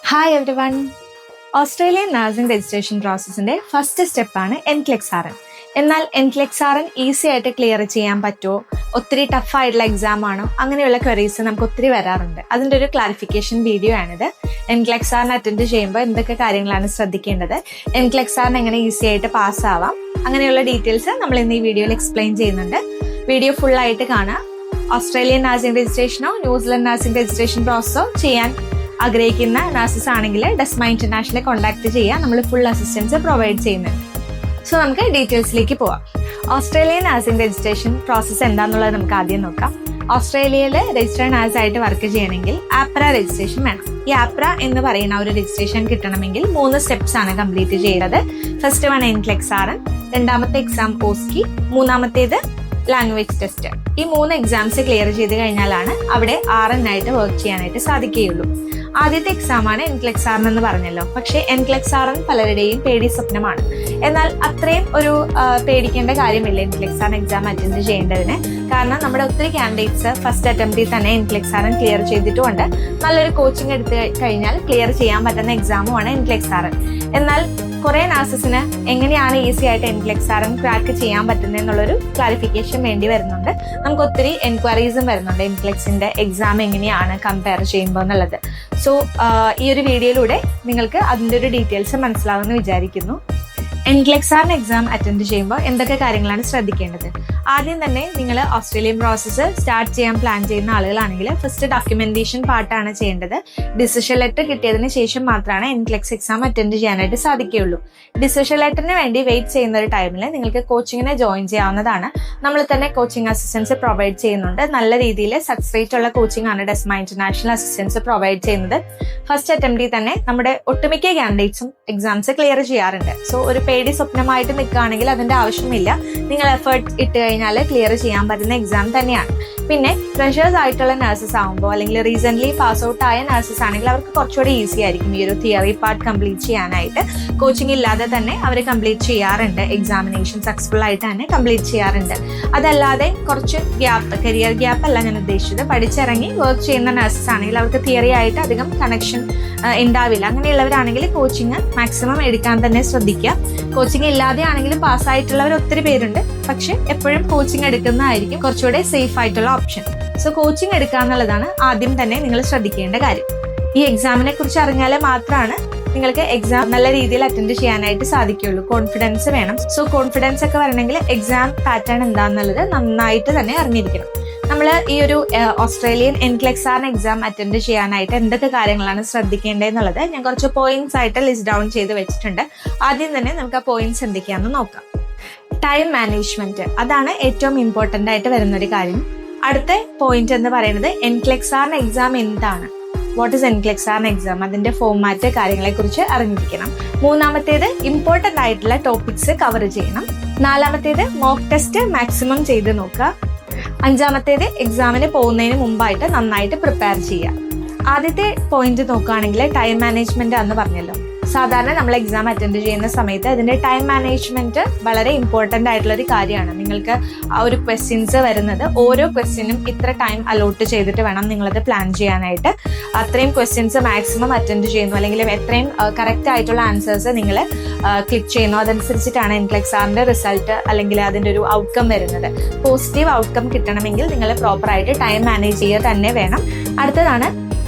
Hi everyone. Australian nursing registration പ്രോസസ്സിന്റെ first സ്റ്റെപ്പാണ് NCLEX-RN. എന്നാൽ NCLEX-RN ഈസി ആയിട്ട് ക്ലിയർ ചെയ്യാൻ പറ്റുമോ, ഒത്തിരി ടഫായിട്ടുള്ള എക്സാം ആണോ, അങ്ങനെയുള്ള ക്വറീസ് നമുക്ക് ഒത്തിരി വരാറുണ്ട്. അതിൻ്റെ ഒരു ക്ലാരിഫിക്കേഷൻ വീഡിയോ ആണിത്. NCLEX-RN അറ്റൻഡ് ചെയ്യുമ്പോൾ എന്തൊക്കെ കാര്യങ്ങളാണ് ശ്രദ്ധിക്കേണ്ടത്, NCLEX-RN എങ്ങനെ ഈസി ആയിട്ട് പാസ്സാവാം, അങ്ങനെയുള്ള ഡീറ്റെയിൽസ് നമ്മൾ ഇന്ന് ഈ വീഡിയോയിൽ എക്സ്പ്ലെയിൻ ചെയ്യുന്നുണ്ട്. വീഡിയോ ഫുൾ ആയിട്ട് കാണുക. ഓസ്ട്രേലിയൻ നഴ്സിംഗ് രജിസ്ട്രേഷനോ ന്യൂസിലൻഡ് നഴ്സിംഗ് രജിസ്ട്രേഷൻ പ്രോസസ്സോ ചെയ്യാൻ ആഗ്രഹിക്കുന്ന നഴ്സസ് ആണെങ്കിൽ ഡെസ്മ ഇന്റർനാഷണലെ കോൺടാക്ട് ചെയ്യുക. നമ്മൾ ഫുൾ അസിസ്റ്റൻസ് പ്രൊവൈഡ് ചെയ്യുന്നുണ്ട്. സോ നമുക്ക് ഡീറ്റെയിൽസിലേക്ക് പോവാം. ഓസ്ട്രേലിയൻ നഴ്സിംഗ് രജിസ്ട്രേഷൻ പ്രോസസ്സ് എന്താണെന്നുള്ളത് നമുക്ക് ആദ്യം നോക്കാം. ഓസ്ട്രേലിയയിൽ രജിസ്റ്റേർഡ് നഴ്സ് ആയിട്ട് വർക്ക് ചെയ്യണമെങ്കിൽ ആപ്ര രജിസ്ട്രേഷൻ വേണം. ഈ ആപ്ര എന്ന് പറയുന്ന ഒരു രജിസ്ട്രേഷൻ കിട്ടണമെങ്കിൽ 3 സ്റ്റെപ്സ് ആണ് കംപ്ലീറ്റ് ചെയ്യേണ്ടത്. ഫസ്റ്റ് വൺ NCLEX-RN, രണ്ടാമത്തെ എക്സാം OSCE, മൂന്നാമത്തേത് ലാംഗ്വേജ് ടെസ്റ്റ്. ഈ 3 എക്സാംസ് ക്ലിയർ ചെയ്ത് കഴിഞ്ഞാലാണ് അവിടെ RN ആയിട്ട് വർക്ക് ചെയ്യാനായിട്ട് സാധിക്കുകയുള്ളൂ. ആദ്യത്തെ എക്സാം ആണ് NCLEX-RN എന്ന് പറഞ്ഞല്ലോ. പക്ഷേ NCLEX-RN പലരുടെയും പേടി സ്വപ്നമാണ്. എന്നാൽ അത്രയും ഒരു പേടിക്കേണ്ട കാര്യമില്ല NCLEX-RN എക്സാം അറ്റൻഡ് ചെയ്യേണ്ടതിന്. കാരണം നമ്മുടെ ഒത്തിരി കാൻഡിഡേറ്റ്സ് ഫസ്റ്റ് അറ്റംപ്റ്റിൽ തന്നെ NCLEX-RN ക്ലിയർ ചെയ്തിട്ടുമുണ്ട്. നല്ലൊരു കോച്ചിങ് എടുത്ത് കഴിഞ്ഞാൽ ക്ലിയർ ചെയ്യാൻ പറ്റുന്ന എക്സാമുമാണ് NCLEX-RN. എന്നാൽ കുറെ നഴ്സസിന് എങ്ങനെയാണ് ഈസി ആയിട്ട് NCLEX-RN ക്രാക്ക് ചെയ്യാൻ പറ്റുന്നത് എന്നുള്ളൊരു ക്ലാരിഫിക്കേഷൻ വേണ്ടി വരുന്നുണ്ട്. നമുക്ക് ഒത്തിരി എൻക്വയറീസും വരുന്നുണ്ട് NCLEX-ന്റെ എക്സാം എങ്ങനെയാണ് കമ്പയർ ചെയ്യുമ്പോൾ എന്നുള്ളത്. സോ ഈ ഒരു വീഡിയോയിലൂടെ നിങ്ങൾക്ക് അതിൻ്റെ ഒരു ഡീറ്റെയിൽസ് മനസ്സിലാവുമെന്ന് വിചാരിക്കുന്നു. NCLEX-RN എക്സാം അറ്റൻഡ് ചെയ്യുമ്പോൾ എന്തൊക്കെ കാര്യങ്ങളാണ് ശ്രദ്ധിക്കേണ്ടത്? ആദ്യം തന്നെ നിങ്ങൾ ഓസ്ട്രേലിയൻ പ്രോസസ്സ് സ്റ്റാർട്ട് ചെയ്യാൻ പ്ലാൻ ചെയ്യുന്ന ആളുകളാണെങ്കിൽ ഫസ്റ്റ് ഡോക്യുമെന്റേഷൻ പാർട്ടാണ് ചെയ്യേണ്ടത്. ഡിസിഷൻ ലെറ്റർ കിട്ടിയതിന് ശേഷം മാത്രമാണ് NCLEX എക്സാം അറ്റൻഡ് ചെയ്യാനായിട്ട് സാധിക്കുകയുള്ളൂ. ഡിസിഷൻ ലെറ്ററിന് വേണ്ടി വെയിറ്റ് ചെയ്യുന്ന ഒരു ടൈമിൽ നിങ്ങൾക്ക് കോച്ചിങ്ങിനെ ജോയിൻ ചെയ്യാവുന്നതാണ്. നമ്മൾ തന്നെ കോച്ചിങ് അസിസ്റ്റൻസ് പ്രൊവൈഡ് ചെയ്യുന്നുണ്ട്. നല്ല രീതിയിൽ സക്സസ് റേറ്റ് ഉള്ള കോച്ചിങ് ആണ് ഡെസ്മ ഇന്റർനാഷണൽ അസിസ്റ്റൻസ് പ്രൊവൈഡ് ചെയ്യുന്നത്. ഫസ്റ്റ് അറ്റംപ്റ്റിൽ തന്നെ നമ്മുടെ ഒട്ടുമിക്ക കാൻഡിഡേറ്റ്സും എക്സാംസ് ക്ലിയർ ചെയ്യാറുണ്ട്. സോ ഒരു പേടി സ്വപ്നമായിട്ട് നിൽക്കുകയാണെങ്കിൽ അതിന്റെ ആവശ്യമില്ല. നിങ്ങൾ എഫേർട്ട് ഇട്ട് കഴിഞ്ഞാൽ ക്ലിയർ ചെയ്യാൻ പറ്റുന്ന എക്സാം തന്നെയാണ്. പിന്നെ ഫ്രഷേഴ്സ് ആയിട്ടുള്ള നഴ്സസ് ആകുമ്പോൾ അല്ലെങ്കിൽ റീസെന്റ് പാസ് ഔട്ട് ആയ നഴ്സസ് ആണെങ്കിൽ അവർക്ക് കുറച്ചുകൂടി ഈസി ആയിരിക്കും ഈ ഒരു തിയറി പാർട്ട് കംപ്ലീറ്റ് ചെയ്യാനായിട്ട്. കോച്ചിങ് ഇല്ലാതെ തന്നെ അവർ കംപ്ലീറ്റ് ചെയ്യാറുണ്ട്. എക്സാമിനേഷൻ സക്സസ്ഫുൾ ആയിട്ട് തന്നെ കംപ്ലീറ്റ് ചെയ്യാറുണ്ട്. അതല്ലാതെ കുറച്ച് ഗ്യാപ്പ്, കരിയർ ഗ്യാപ്പ് അല്ല ഞാൻ ഉദ്ദേശിച്ചത്, പഠിച്ചിറങ്ങി വർക്ക് ചെയ്യുന്ന നഴ്സസ് ആണെങ്കിൽ അവർക്ക് തിയറി ആയിട്ട് അധികം കണക്ഷൻ ഉണ്ടാവില്ല. അങ്ങനെയുള്ളവരാണെങ്കിൽ കോച്ചിങ് മാക്സിമം എടുക്കാൻ തന്നെ ശ്രദ്ധിക്കുക. കോച്ചിങ് ഇല്ലാതെ ആണെങ്കിലും പാസ്സായിട്ടുള്ളവർ ഒത്തിരി പേരുണ്ട്. പക്ഷെ എപ്പോഴും കോച്ചിങ് എടുക്കുന്നതായിരിക്കും കുറച്ചുകൂടെ സേഫ് ആയിട്ടുള്ള ഓപ്ഷൻ. സോ കോച്ചിങ് എടുക്കുക എന്നുള്ളതാണ് ആദ്യം തന്നെ നിങ്ങൾ ശ്രദ്ധിക്കേണ്ട കാര്യം. ഈ എക്സാമിനെ കുറിച്ച് അറിഞ്ഞാൽ മാത്രമാണ് നിങ്ങൾക്ക് എക്സാം നല്ല രീതിയിൽ അറ്റൻഡ് ചെയ്യാനായിട്ട് സാധിക്കുകയുള്ളൂ. കോൺഫിഡൻസ് വേണം. സോ കോൺഫിഡൻസ് ഒക്കെ വരണമെങ്കിൽ എക്സാം പാറ്റേൺ എന്താണെന്നുള്ളത് നന്നായിട്ട് തന്നെ അറിഞ്ഞിരിക്കണം. നമ്മൾ ഈ ഒരു ഓസ്ട്രേലിയൻ NCLEX-RN എക്സാം അറ്റൻഡ് ചെയ്യാനായിട്ട് എന്തൊക്കെ കാര്യങ്ങളാണ് ശ്രദ്ധിക്കേണ്ടതെന്നുള്ളത് ഞാൻ കുറച്ച് പോയിന്റ്സ് ആയിട്ട് ലിസ്റ്റ് ഡൗൺ ചെയ്ത് വെച്ചിട്ടുണ്ട്. ആദ്യം തന്നെ നമുക്ക് ആ പോയിന്റ്സ് എന്തൊക്കെയാണെന്ന് നോക്കാം. ടൈം മാനേജ്മെന്റ്, അതാണ് ഏറ്റവും ഇമ്പോർട്ടന്റ് ആയിട്ട് വരുന്നൊരു കാര്യം. അടുത്ത പോയിന്റ് എന്ന് പറയുന്നത് NCLEX-RN എക്സാം എന്താണ്, വാട്ട് ഇസ് NCLEX-RN എക്സാം, അതിന്റെ ഫോർമാറ്റ്, കാര്യങ്ങളെ കുറിച്ച് അറിഞ്ഞിരിക്കണം. മൂന്നാമത്തേത് ഇമ്പോർട്ടന്റ് ആയിട്ടുള്ള ടോപ്പിക്സ് കവർ ചെയ്യണം. നാലാമത്തേത് മോക്ക് ടെസ്റ്റ് മാക്സിമം ചെയ്ത് നോക്കുക. അഞ്ചാമത്തേത് എക്സാമിന് പോകുന്നതിന് മുമ്പായിട്ട് നന്നായിട്ട് പ്രിപ്പയർ ചെയ്യുക. ആദ്യത്തെ പോയിന്റ് നോക്കുകയാണെങ്കിൽ ടൈം മാനേജ്മെന്റ് എന്ന് പറഞ്ഞല്ലോ. സാധാരണ നമ്മൾ എക്സാം അറ്റൻഡ് ചെയ്യുന്ന സമയത്ത് അതിന്റെ ടൈം മാനേജ്മെന്റ് വളരെ ഇമ്പോർട്ടന്റ് ആയിട്ടുള്ള ഒരു കാര്യമാണ്. നിങ്ങൾക്ക് ആ ഒരു ക്വസ്റ്റ്യൻസ് വരുന്നത് ഓരോ ക്വസ്റ്റ്യനും ഇത്ര ടൈം അലോട്ട് ചെയ്തിട്ട് വേണം നിങ്ങളത് പ്ലാൻ ചെയ്യാനായിട്ട്. അത്രയും ക്വസ്റ്റ്യൻസ് മാക്സിമം അറ്റൻഡ് ചെയ്യുന്നു, അല്ലെങ്കിൽ എത്രയും കറക്റ്റ് ആയിട്ടുള്ള ആൻസേഴ്സ് നിങ്ങൾ ക്ലിക്ക് ചെയ്യുന്നു, അതനുസരിച്ചിട്ടാണ് NCLEX-RNന്റെ റിസൾട്ട് അല്ലെങ്കിൽ അതിന്റെ ഒരു ഔട്ട്കം വരുന്നത്. പോസിറ്റീവ് ഔട്ട്കം കിട്ടണമെങ്കിൽ നിങ്ങൾ പ്രോപ്പറായിട്ട് ടൈം മാനേജ് ചെയ്യുക തന്നെ വേണം. അടുത്തതാണ്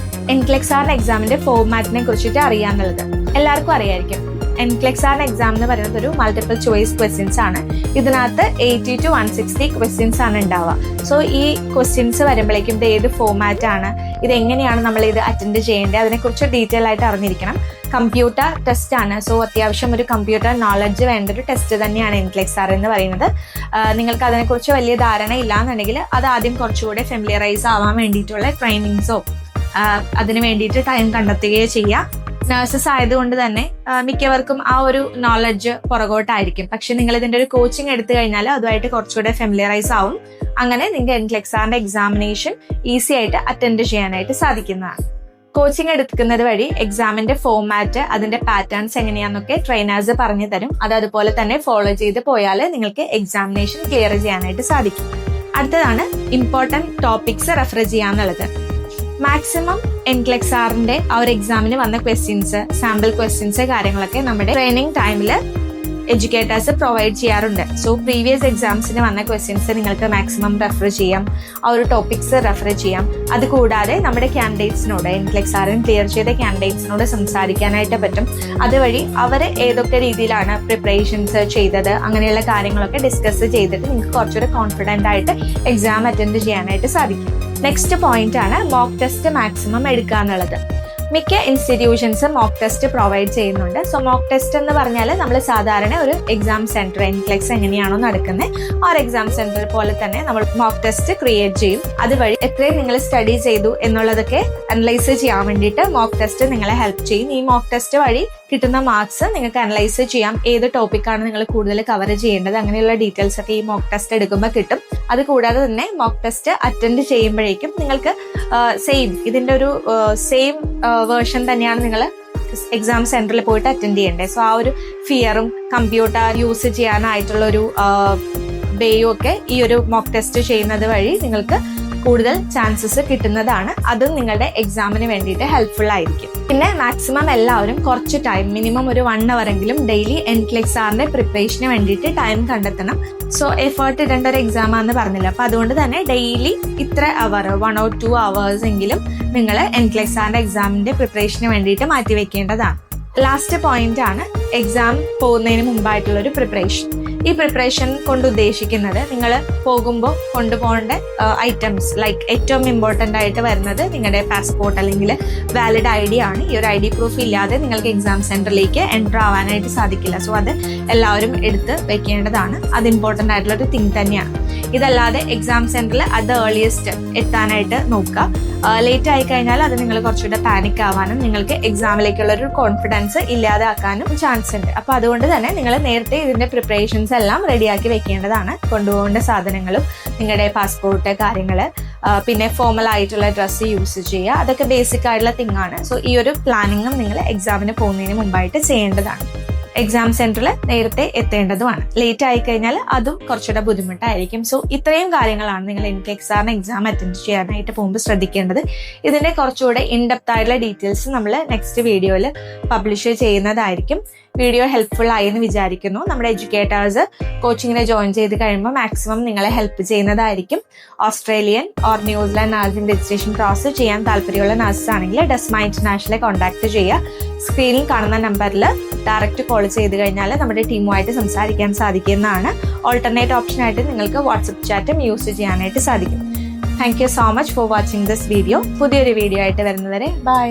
NCLEX-RN എക്സാമിന്റെ ഫോർമാറ്റിനെ കുറിച്ചിട്ട് അറിയാന്നുള്ളത്. എല്ലാവർക്കും അറിയായിരിക്കും NCLEX-RN എക്സാം എന്ന് പറയുന്നത് ഒരു മൾട്ടിപ്പിൾ ചോയ്സ് ക്വസ്റ്റ്യൻസ് ആണ്. ഇതിനകത്ത് 80 to 160 ക്വസ്റ്റ്യൻസ് ആണ് ഉണ്ടാവുക. സോ ഈ ക്വസ്റ്റ്യൻസ് വരുമ്പോഴേക്കും ഇത് ഏത് ഫോർമാറ്റ് ആണ്, ഇത് എങ്ങനെയാണ് നമ്മൾ ഇത് അറ്റൻഡ് ചെയ്യേണ്ടത്, അതിനെക്കുറിച്ച് ഡീറ്റെയിൽ ആയിട്ട് അറിഞ്ഞിരിക്കണം. കമ്പ്യൂട്ടർ ടെസ്റ്റ് ആണ്. സോ അത്യാവശ്യം ഒരു കമ്പ്യൂട്ടർ നോളജ് വേണ്ട ഒരു ടെസ്റ്റ് തന്നെയാണ് NCLEX-RN എന്ന് പറയുന്നത്. നിങ്ങൾക്ക് അതിനെക്കുറിച്ച് വലിയ ധാരണ ഇല്ലാന്നുണ്ടെങ്കിൽ അത് ആദ്യം കുറച്ചുകൂടെ ഫെമിലിയറൈസ് ആവാൻ വേണ്ടിയിട്ടുള്ള ട്രെയിനിങ്സോ അതിന് വേണ്ടിയിട്ട് ടൈം കണ്ടെത്തുകയോ ചെയ്യാം. നഴ്സസ് ആയതുകൊണ്ട് തന്നെ മിക്കവർക്കും ആ ഒരു നോളജ് പുറകോട്ടായിരിക്കും. പക്ഷെ നിങ്ങൾ ഇതിന്റെ ഒരു കോച്ചിങ് എടുത്തു കഴിഞ്ഞാൽ അതുമായിട്ട് കുറച്ചുകൂടെ ഫെമിലിയറൈസ് ആവും. അങ്ങനെ നിങ്ങൾക്ക് NCLEX-RNന്റെ എക്സാമിനേഷൻ ഈസി ആയിട്ട് അറ്റൻഡ് ചെയ്യാനായിട്ട് സാധിക്കുന്നതാണ്. കോച്ചിങ് എടുക്കുന്നത് വഴി എക്സാമിന്റെ ഫോർമാറ്റ്, അതിന്റെ പാറ്റേൺസ് എങ്ങനെയാന്നൊക്കെ ട്രെയിനേഴ്സ് പറഞ്ഞു തരും. അത് അതുപോലെ തന്നെ ഫോളോ ചെയ്ത് പോയാൽ നിങ്ങൾക്ക് എക്സാമിനേഷൻ ക്ലിയർ ചെയ്യാനായിട്ട് സാധിക്കും. അടുത്തതാണ് ഇമ്പോർട്ടന്റ് ടോപ്പിക്സ് റെഫർ ചെയ്യാന്നുള്ളത്. മാക്സിമം NCLEX-Rന്റെ ആ ഒരു എക്സാമിന് വന്ന ക്വസ്റ്റ്യൻസ്, സാമ്പിൾ ക്വസ്റ്റ്യൻസ് കാര്യങ്ങളൊക്കെ നമ്മുടെ ട്രെയിനിങ് ടൈമിൽ എഡ്യൂക്കേറ്റേഴ്സ് പ്രൊവൈഡ് ചെയ്യാറുണ്ട്. സോ പ്രീവിയസ് എക്സാംസിന് വന്ന ക്വസ്റ്റ്യൻസ് നിങ്ങൾക്ക് മാക്സിമം റെഫർ ചെയ്യാം, ആ ഒരു ടോപ്പിക്സ് റെഫർ ചെയ്യാം. അതുകൂടാതെ നമ്മുടെ ക്യാൻഡിഡേറ്റ്സിനോട്, NCLEX-RN ക്ലിയർ ചെയ്ത ക്യാൻഡിഡേറ്റ്സിനോട് സംസാരിക്കാനായിട്ട് പറ്റും. അതുവഴി അവർ ഏതൊക്കെ രീതിയിലാണ് പ്രിപ്പറേഷൻസ് ചെയ്തത്, അങ്ങനെയുള്ള കാര്യങ്ങളൊക്കെ ഡിസ്കസ് ചെയ്തിട്ട് നിങ്ങൾക്ക് കുറച്ചുകൂടെ കോൺഫിഡൻ്റ് ആയിട്ട് എക്സാം അറ്റൻഡ് ചെയ്യാനായിട്ട് സാധിക്കും. നെക്സ്റ്റ് പോയിന്റ് ആണ് മോക്ക് ടെസ്റ്റ് മാക്സിമം എടുക്കുക എന്നുള്ളത്. മിക്ക ഇൻസ്റ്റിറ്റ്യൂഷൻസ് മോക്ക് ടെസ്റ്റ് പ്രൊവൈഡ് ചെയ്യുന്നുണ്ട്. സോ മോക്ക് ടെസ്റ്റ് എന്ന് പറഞ്ഞാൽ നമ്മൾ സാധാരണ ഒരു എക്സാം സെന്റർ NCLEX എങ്ങനെയാണോ നടക്കുന്നത് ആ ഒരു എക്സാം സെന്റർ പോലെ തന്നെ നമ്മൾ മോക്ക് ടെസ്റ്റ് ക്രിയേറ്റ് ചെയ്യും. അതുവഴി എത്രയും നിങ്ങൾ സ്റ്റഡി ചെയ്തു എന്നുള്ളതൊക്കെ അനലൈസ് ചെയ്യാൻ വേണ്ടിയിട്ട് മോക്ക് ടെസ്റ്റ് നിങ്ങളെ ഹെൽപ്പ് ചെയ്യും. ഈ മോക്ക് ടെസ്റ്റ് വഴി കിട്ടുന്ന മാർക്സ് നിങ്ങൾക്ക് അനലൈസ് ചെയ്യാം, ഏത് ടോപ്പിക്കാണ് നിങ്ങൾ കൂടുതൽ കവർ ചെയ്യേണ്ടത്, അങ്ങനെയുള്ള ഡീറ്റെയിൽസ് ഒക്കെ ഈ മോക്ക് ടെസ്റ്റ് എടുക്കുമ്പോൾ കിട്ടും. അതുകൂടാതെ തന്നെ മോക്ക് ടെസ്റ്റ് അറ്റൻഡ് ചെയ്യുമ്പോഴേക്കും നിങ്ങൾക്ക് ഇതിന്റെ ഒരു സെയിം വേർഷൻ തന്നെയാണ് നിങ്ങൾ എക്സാം സെന്ററിൽ പോയിട്ട് അറ്റൻഡ് ചെയ്യേണ്ടത്. സോ ആ ഒരു ഫിയറും കമ്പ്യൂട്ടർ യൂസ് ചെയ്യാനായിട്ടുള്ള ഒരു വേയും ഒക്കെ ഈ ഒരു മോക്ക് ടെസ്റ്റ് ചെയ്യുന്നത് വഴി നിങ്ങൾക്ക് കൂടുതൽ ചാൻസസ് കിട്ടുന്നതാണ്. അതും നിങ്ങളുടെ എക്സാമിന് വേണ്ടിയിട്ട് ഹെൽപ്ഫുൾ ആയിരിക്കും. പിന്നെ മാക്സിമം എല്ലാവരും കുറച്ച് ടൈം, മിനിമം ഒരു 1 hour എങ്കിലും ഡെയിലി NCLEX-Rന്റെ പ്രിപ്പറേഷന് വേണ്ടിയിട്ട് ടൈം കണ്ടെത്തണം. സോ എഫേർട്ട് ഇടേണ്ട ഒരു എക്സാം ആണെന്ന് പറഞ്ഞില്ല, അപ്പൊ അതുകൊണ്ട് തന്നെ ഡെയിലി ഇത്ര അവർ 1 or 2 hours എങ്കിലും നിങ്ങൾ NCLEX-Rന്റെ എക്സാമിന്റെ പ്രിപ്പറേഷന് വേണ്ടിയിട്ട് മാറ്റിവെക്കേണ്ടതാണ്. ലാസ്റ്റ് പോയിന്റ് ആണ് എക്സാം പോകുന്നതിന് മുമ്പായിട്ടുള്ള ഒരു പ്രിപ്പറേഷൻ. ഈ പ്രിപ്പറേഷൻ കൊണ്ട് ഉദ്ദേശിക്കുന്നത് നിങ്ങൾ പോകുമ്പോൾ കൊണ്ടുപോകേണ്ട ഐറ്റംസ്, ലൈക്ക് ഏറ്റവും ഇമ്പോർട്ടൻ്റ് ആയിട്ട് വരുന്നത് നിങ്ങളുടെ പാസ്പോർട്ട് അല്ലെങ്കിൽ വാലിഡ് ID ആണ്. ഈ ഒരു ID പ്രൂഫ് ഇല്ലാതെ നിങ്ങൾക്ക് എക്സാം സെന്ററിലേക്ക് എൻ്റർ ആവാനായിട്ട് സാധിക്കില്ല. സോ അത് എല്ലാവരും എടുത്ത് വെക്കേണ്ടതാണ്. അത് ഇമ്പോർട്ടൻ്റ് ആയിട്ടുള്ള ഒരു തിങ് തന്നെയാണ്. ഇതല്ലാതെ എക്സാം സെന്ററിൽ അത് ഏർലിയസ്റ്റ് എത്താനായിട്ട് നോക്കുക. ലേറ്റ് ആയി കഴിഞ്ഞാൽ അത് നിങ്ങൾ കുറച്ചുകൂടെ പാനിക് ആവാനും നിങ്ങൾക്ക് എക്സാമിലേക്കുള്ള ഒരു കോൺഫിഡൻസ് ഇല്ലാതാക്കാനും ചാൻസ് ഉണ്ട്. അപ്പൊ അതുകൊണ്ട് തന്നെ നിങ്ങൾ നേരത്തെ ഇതിന്റെ പ്രിപ്പറേഷൻസ് എല്ലാം റെഡിയാക്കി വെക്കേണ്ടതാണ്. കൊണ്ടുപോകേണ്ട സാധനങ്ങളും നിങ്ങളുടെ പാസ്പോർട്ട് കാര്യങ്ങൾ, പിന്നെ ഫോമൽ ആയിട്ടുള്ള ഡ്രസ്സ് യൂസ് ചെയ്യുക, അതൊക്കെ ബേസിക് ആയിട്ടുള്ള തിങ് ആണ്. സോ ഈ ഒരു പ്ലാനിങ്ങും നിങ്ങൾ എക്സാമിന് പോകുന്നതിന് മുമ്പായിട്ട് ചെയ്യേണ്ടതാണ്. എക്സാം സെന്ററിൽ നേരത്തെ എത്തേണ്ടതുമാണ്. ലേറ്റ് ആയി കഴിഞ്ഞാൽ അതും കുറച്ചുകൂടെ ബുദ്ധിമുട്ടായിരിക്കും. സോ ഇത്രയും കാര്യങ്ങളാണ് നിങ്ങൾ NCLEX-Rന് എക്സാം അറ്റൻഡ് ചെയ്യാനായിട്ട് പോകുമ്പോൾ ശ്രദ്ധിക്കേണ്ടത്. ഇതിന്റെ കുറച്ചുകൂടെ ഇൻഡെപ്ത് ആയിട്ടുള്ള ഡീറ്റെയിൽസ് നമ്മൾ നെക്സ്റ്റ് വീഡിയോയിൽ പബ്ലിഷ് ചെയ്യുന്നതായിരിക്കും. വീഡിയോ ഹെൽപ്ഫുൾ ആയി എന്ന് വിചാരിക്കുന്നു. നമ്മുടെ എഡ്യൂക്കേറ്റേഴ്സ് കോച്ചിങ്ങിനെ ജോയിൻ ചെയ്ത് കഴിയുമ്പോൾ മാക്സിമം നിങ്ങളെ ഹെൽപ്പ് ചെയ്യുന്നതായിരിക്കും. Australian or New Zealand nursing registration process ചെയ്യാൻ താല്പര്യമുള്ള നഴ്സസ് ആണെങ്കിൽ ഡെസ്മ ഇന്റർനാഷണലെ കോൺടാക്ട് ചെയ്യുക. സ്ക്രീനിൽ കാണുന്ന നമ്പറിൽ ഡയറക്റ്റ് കോൾ ചെയ്ത് കഴിഞ്ഞാൽ നമ്മുടെ ടീമുമായിട്ട് സംസാരിക്കാൻ സാധിക്കുന്നതാണ്. ഓൾട്ടർനേറ്റ് ഓപ്ഷൻ ആയിട്ട് നിങ്ങൾക്ക് വാട്സപ്പ് ചാറ്റും യൂസ് ചെയ്യാനായിട്ട് സാധിക്കും. Thank you so much for watching this video. പുതിയൊരു വീഡിയോ ആയിട്ട് വരുന്നവരെ ബൈ.